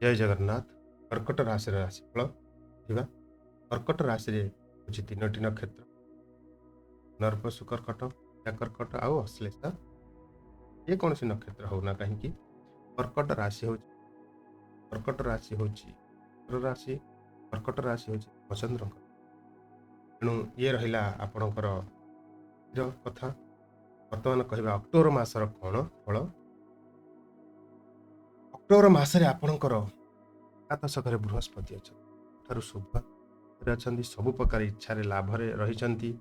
जय जगन्नाथ। कर्कट राशि राशिफल देखिबा। कर्कट राशि रे होछि तीनोटी नक्षत्र नर्पसु कर्कट, या कर्कट आउ अश्लेषा। ये कौन सी नक्षत्र होना कहीं कर्कट राशि होछि शुक्र राशि। कर्कट राशि होछि मचंद्र। तेणु ये रहिला आपणकर कथा। वर्तमान कहवा अक्टोबर मासर कौन फल। अक्टोबर मासरे आपणकर एकादश घरे बृहस्पति अच्छा शुभ अच्छा सब प्रकार इच्छा लाभ रही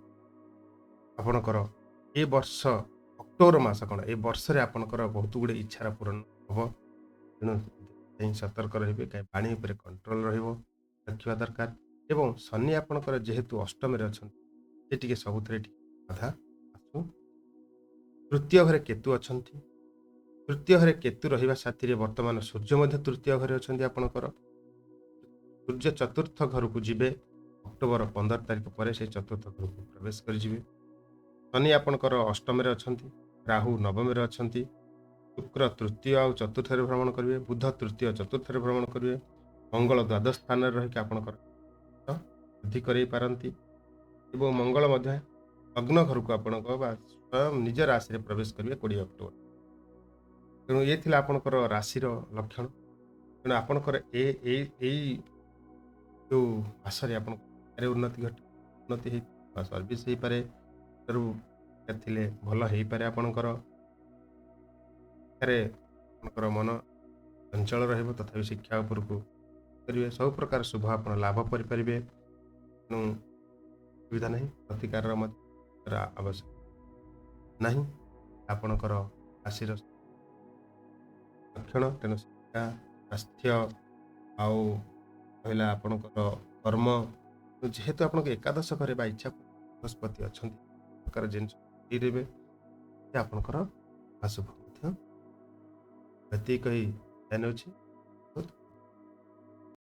आपणकर ए वर्ष अक्टोबर मास कौन ए वर्ष आपणकर बहुत गुड़े इच्छार पूरण हम। तेणु सतर्क रे कहीं पानी उपरे कंट्रोल रखा दरकार। एवं शनि आपणकर जेहेतु अष्टम अच्छा सबुथ बाधा आसू। तृतीय घरे केतु अच्छा। तृतीय घरे केतु रहिबा साथी वर्तमान सूर्य तृतीय घरे अच्छा आपणकर सूर्य चतुर्थ घर को जीवे अक्टोबर 15 तारिख पर से चतुर्थ घर को प्रवेश कर शनि आपणकर अष्टम अच्छा। राहु नवम अच्छा। शुक्र तृतीय और चतुर्थ भ्रमण करेंगे। बुध तृतीय चतुर्थ भ्रमण करेंगे। मंगल द्वादश स्थान रही आपणकर वृद्धि कर पारती। मंगल लग्न घर को आपण स्वयं निज राशि प्रवेश करेंगे 20 अक्टोबर। तेणु ये थिला आपणकर राशि लक्षण। तेणु आपणकर जो आसरे आप उन्नति घटे उन्नति सर्विस हो पारे थिले भल हो पारे। आपणकर मन चंचल रहिबो तथापि शिक्षा उपरको करेंगे सब प्रकार शुभ आप लाभ करें। तेणु सुविधा नहीं प्रतिकार आवश्यक नहीं आपणकर राशि लक्षण। तेणु शिक्षा स्वास्थ्य आउ कहला आपणकर कर्म जेहेतु आपन एकादश घरे इच्छा बृहस्पति अच्छा प्रकार जिनस आपणकर अशुभ कही जान।